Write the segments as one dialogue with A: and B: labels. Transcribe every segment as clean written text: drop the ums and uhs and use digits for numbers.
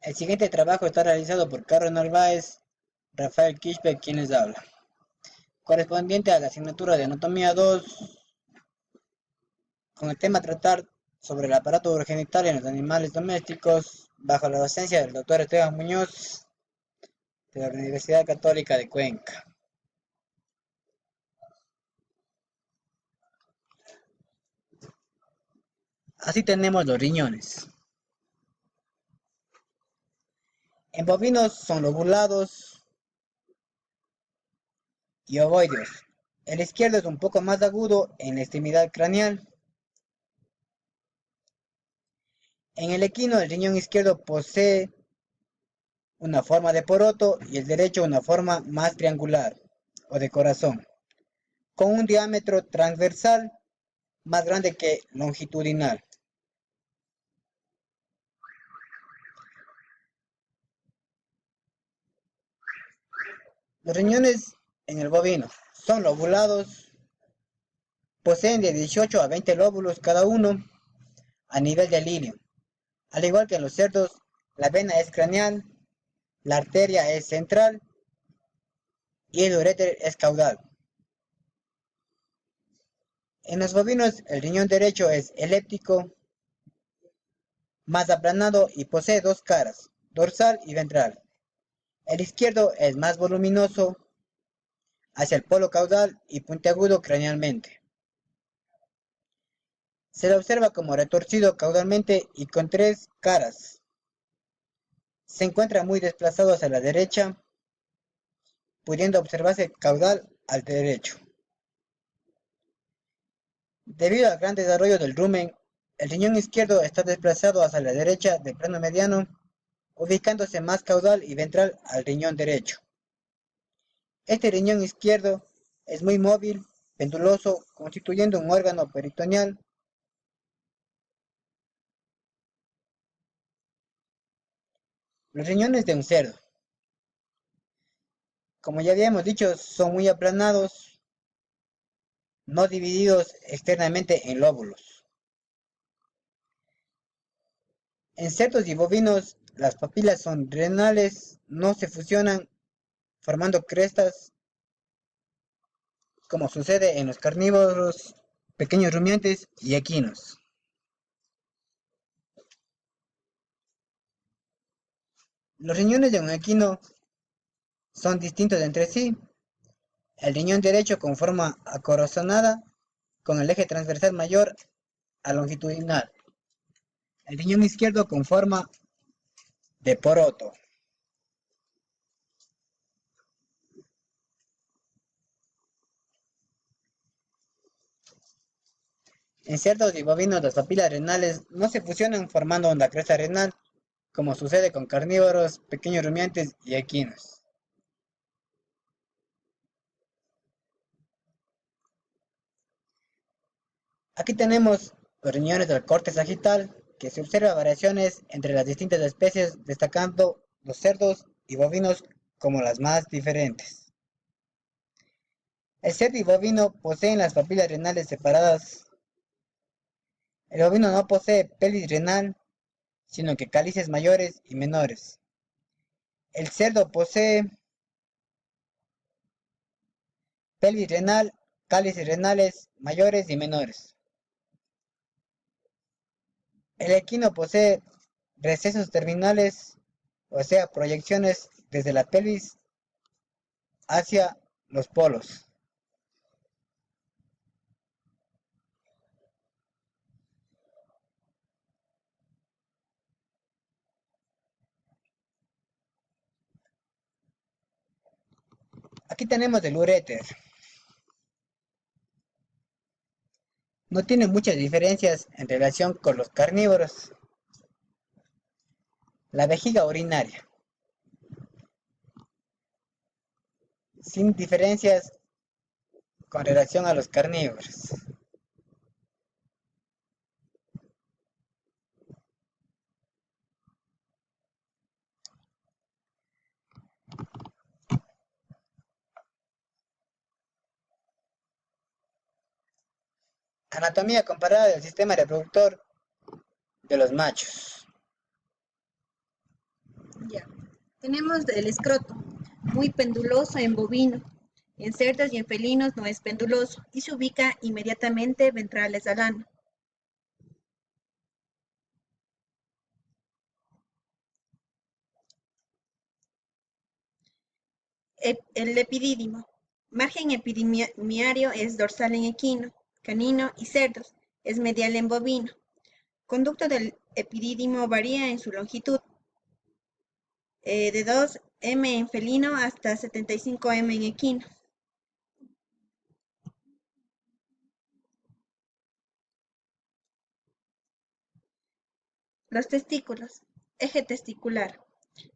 A: El siguiente trabajo está realizado por Carlos Narváez, Rafael Quispe, quien les habla, correspondiente a la asignatura de Anatomía 2, con el tema tratar sobre el aparato urogenital en los animales domésticos, bajo la docencia del doctor Esteban Muñoz, de la Universidad Católica de Cuenca. Así tenemos los riñones. En bovinos son lobulados y ovoideos. El izquierdo es un poco más agudo en la extremidad craneal. En el equino, el riñón izquierdo posee una forma de poroto y el derecho una forma más triangular o de corazón, con un diámetro transversal más grande que longitudinal. Los riñones en el bovino son lobulados, poseen de 18 a 20 lóbulos cada uno a nivel del ilio. Al igual que en los cerdos, la vena es craneal, la arteria es central y el uréter es caudal. En los bovinos, el riñón derecho es elíptico, más aplanado y posee dos caras, dorsal y ventral. El izquierdo es más voluminoso hacia el polo caudal y puntiagudo cranealmente. Se le observa como retorcido caudalmente y con tres caras. Se encuentra muy desplazado hacia la derecha, pudiendo observarse caudal al derecho. Debido al gran desarrollo del rumen, el riñón izquierdo está desplazado hacia la derecha del plano mediano, ubicándose más caudal y ventral al riñón derecho. Este riñón izquierdo es muy móvil, penduloso, constituyendo un órgano peritoneal. Los riñones de un cerdo, como ya habíamos dicho, son muy aplanados, no divididos externamente en lóbulos. En cerdos y bovinos, las papilas son renales, no se fusionan formando crestas, como sucede en los carnívoros, pequeños rumiantes y equinos. Los riñones de un equino son distintos entre sí. El riñón derecho con forma acorazonada, con el eje transversal mayor a longitudinal. El riñón izquierdo con forma de poroto. En cerdos y bovinos las papilas renales no se fusionan formando una cresta renal, como sucede con carnívoros, pequeños rumiantes y equinos. Aquí tenemos los riñones del corte sagital, que se observa variaciones entre las distintas especies, destacando los cerdos y bovinos como las más diferentes. El cerdo y bovino poseen las papilas renales separadas. El bovino no posee pelvis renal, sino que cálices mayores y menores. El cerdo posee pelvis renal, cálices renales mayores y menores. El equino posee recesos terminales, o sea, proyecciones desde la pelvis hacia los polos. Aquí tenemos el uréter. No tiene muchas diferencias en relación con los carnívoros. La vejiga urinaria, sin diferencias con relación a los carnívoros. Anatomía comparada del sistema reproductor de los machos.
B: Ya. Tenemos el escroto, muy penduloso en bovino. En cerdos y en felinos no es penduloso y se ubica inmediatamente ventrales al ano. El epidídimo. Margen epidimiario es dorsal en equino, canino y cerdos. Es medial en bovino. Conducto del epidídimo varía en su longitud, de 2 m en felino hasta 75 m en equino. Los testículos. Eje testicular.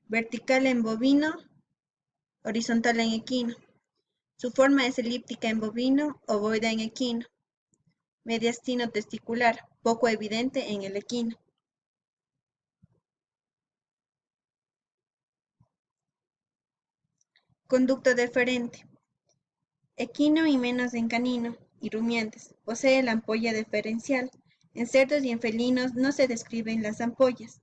B: Vertical en bovino, horizontal en equino. Su forma es elíptica en bovino, ovoide en equino. Mediastino testicular, poco evidente en el equino. Conducto deferente. Equino y menos en canino y rumiantes. Posee la ampolla deferencial. En cerdos y en felinos no se describen las ampollas.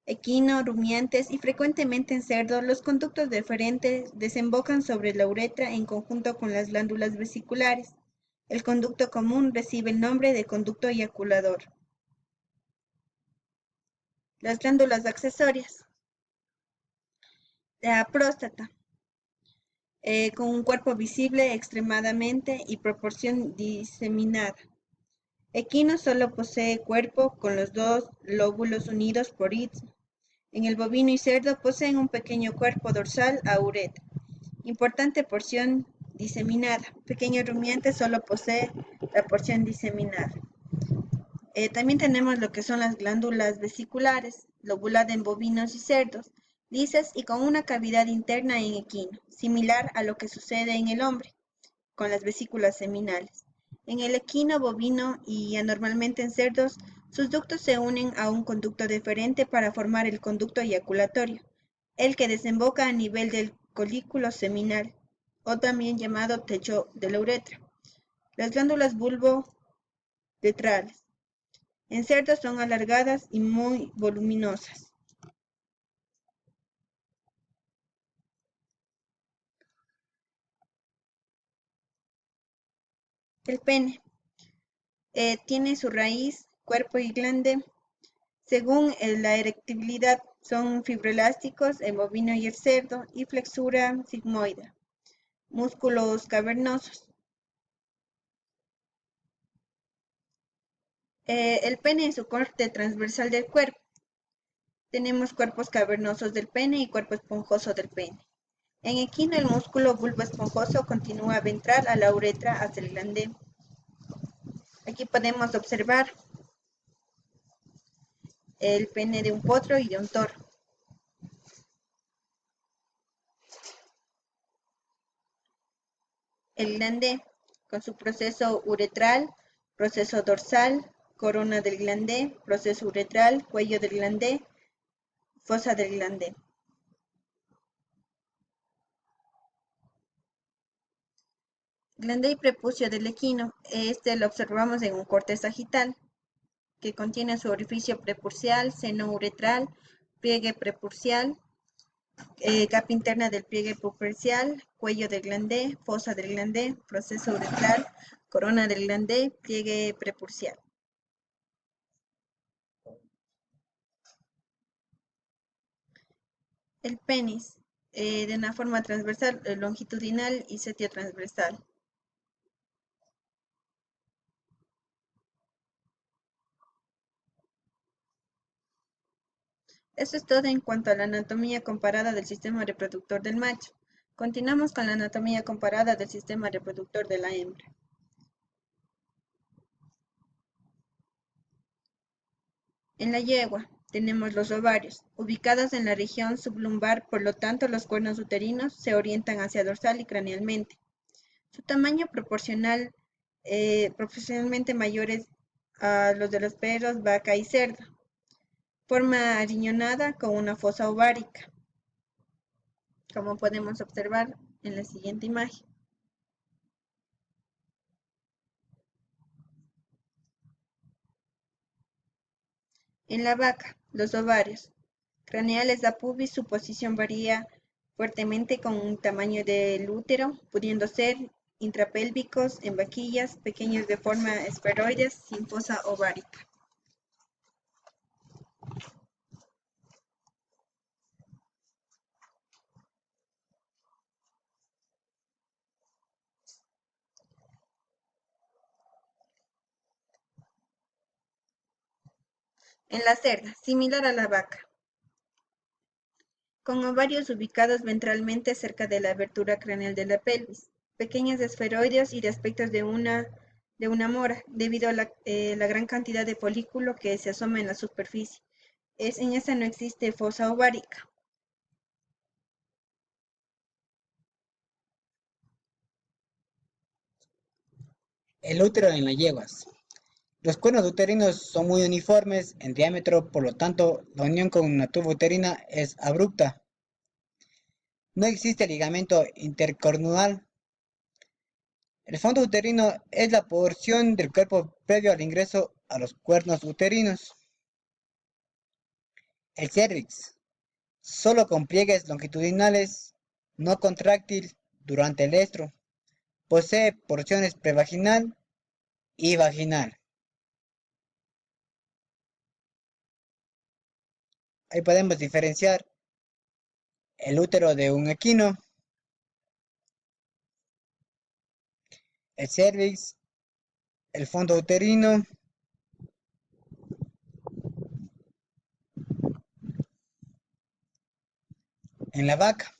B: Equino, rumiantes y frecuentemente en cerdo, los conductos deferentes desembocan sobre la uretra en conjunto con las glándulas vesiculares. El conducto común recibe el nombre de conducto eyaculador. Las glándulas accesorias. La próstata, con un cuerpo visible extremadamente y proporción diseminada. Equino solo posee cuerpo con los dos lóbulos unidos por istmo. En el bovino y cerdo poseen un pequeño cuerpo dorsal a uretra. Importante porción diseminada. Pequeño rumiante solo posee la porción diseminada. También tenemos lo que son las glándulas vesiculares, lobulada en bovinos y cerdos, lisas y con una cavidad interna en equino, similar a lo que sucede en el hombre, con las vesículas seminales. En el equino, bovino y anormalmente en cerdos, sus ductos se unen a un conducto deferente para formar el conducto eyaculatorio, el que desemboca a nivel del colículo seminal, o también llamado techo de la uretra. Las glándulas bulbo-letrales. En cerdos son alargadas y muy voluminosas. El pene tiene su raíz, cuerpo y glande. Según la erectibilidad, son fibroelásticos el bovino y el cerdo y flexura sigmoide. Músculos cavernosos. El pene en su corte transversal del cuerpo. Tenemos cuerpos cavernosos del pene y cuerpo esponjoso del pene. En equino, el músculo bulbo esponjoso continúa ventral a la uretra hacia el glande. Aquí podemos observar el pene de un potro y de un toro. El glande, con su proceso uretral, proceso dorsal, corona del glande, proceso uretral, cuello del glande, fosa del glande. Glande y prepucio del equino. Este lo observamos en un corte sagital, que contiene su orificio prepurcial, seno uretral, pliegue prepurcial, capa interna del pliegue prepurcial, cuello del glande, fosa del glande, proceso uretral, corona del glande, pliegue prepurcial. El penis, de una forma transversal, longitudinal y setio-transversal. Eso es todo en cuanto a la anatomía comparada del sistema reproductor del macho. Continuamos con la anatomía comparada del sistema reproductor de la hembra. En la yegua tenemos los ovarios, ubicados en la región sublumbar, por lo tanto los cuernos uterinos se orientan hacia dorsal y cranealmente. Su tamaño proporcionalmente mayores a los de los perros, vaca y cerdo. Forma ariñonada con una fosa ovárica, como podemos observar en la siguiente imagen. En la vaca, los ovarios, Craneal es la pubis, su posición varía fuertemente con un tamaño del útero, pudiendo ser intrapélvicos, en vaquillas, pequeños de forma esferoides, sin fosa ovárica. En la cerda, similar a la vaca, con ovarios ubicados ventralmente cerca de la abertura craneal de la pelvis, pequeños esferoides y de aspectos de una mora, debido a la gran cantidad de folículo que se asoma en la superficie. En esta no existe fosa ovárica.
A: El útero en las yeguas. Los cuernos uterinos son muy uniformes en diámetro, por lo tanto, la unión con una tuba uterina es abrupta. No existe ligamento intercornual. El fondo uterino es la porción del cuerpo previo al ingreso a los cuernos uterinos. El cérvix, solo con pliegues longitudinales, no contráctil durante el estro. Posee porciones prevaginal y vaginal. Ahí podemos diferenciar el útero de un equino, el cérvix, el fondo uterino. En la vaca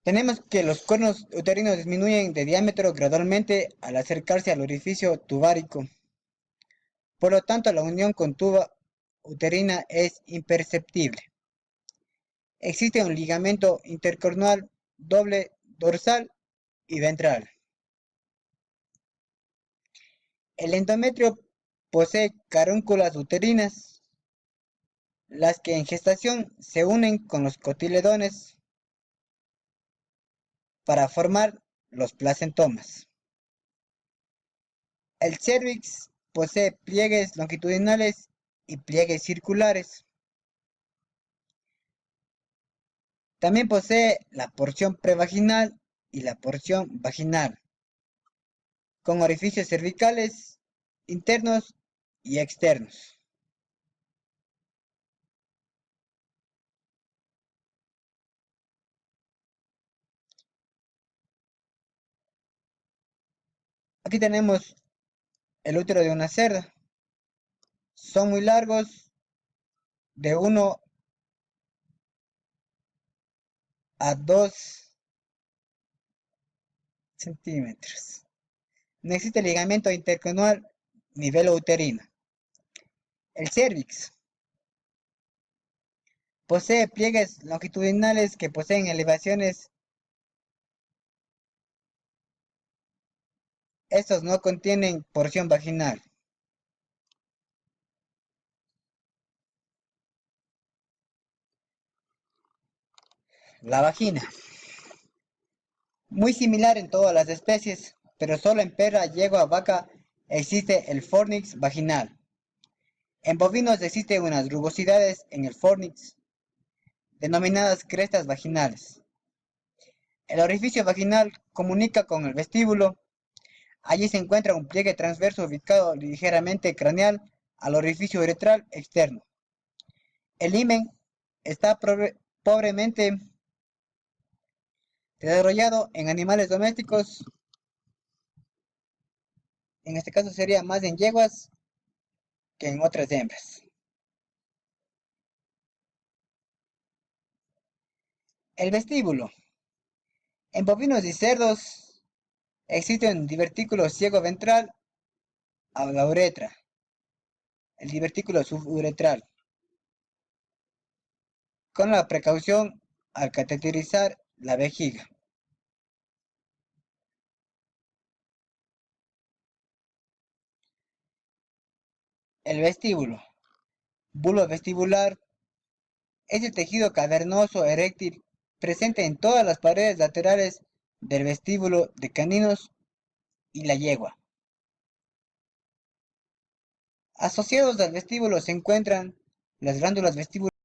A: tenemos que los cuernos uterinos disminuyen de diámetro gradualmente al acercarse al orificio tubárico. Por lo tanto, la unión con tuba uterina es imperceptible. Existe un ligamento intercornual doble dorsal y ventral. El endometrio posee carúnculas uterinas, las que en gestación se unen con los cotiledones para formar los placentomas. El cérvix posee pliegues longitudinales y pliegues circulares. También posee la porción prevaginal y la porción vaginal, con orificios cervicales internos y externos. Aquí tenemos el útero de una cerda. Son muy largos, de 1 a 2 centímetros. No existe ligamento intercornual ni velo uterino. El cérvix posee pliegues longitudinales que poseen elevaciones. Estos no contienen porción vaginal. La vagina. Muy similar en todas las especies, pero solo en perra, yegua, vaca existe el fornix vaginal. En bovinos existen unas rugosidades en el fornix, denominadas crestas vaginales. El orificio vaginal comunica con el vestíbulo. Allí se encuentra un pliegue transverso ubicado ligeramente craneal al orificio uretral externo. El himen está pobremente desarrollado en animales domésticos. En este caso sería más en yeguas que en otras hembras. El vestíbulo. En bovinos y cerdos existe un divertículo ciego ventral a la uretra, el divertículo suburetral, con la precaución al cateterizar la vejiga. El vestíbulo. Bulbo vestibular es el tejido cavernoso eréctil presente en todas las paredes laterales del vestíbulo de caninos y la yegua. Asociados al vestíbulo se encuentran Las glándulas vestibulares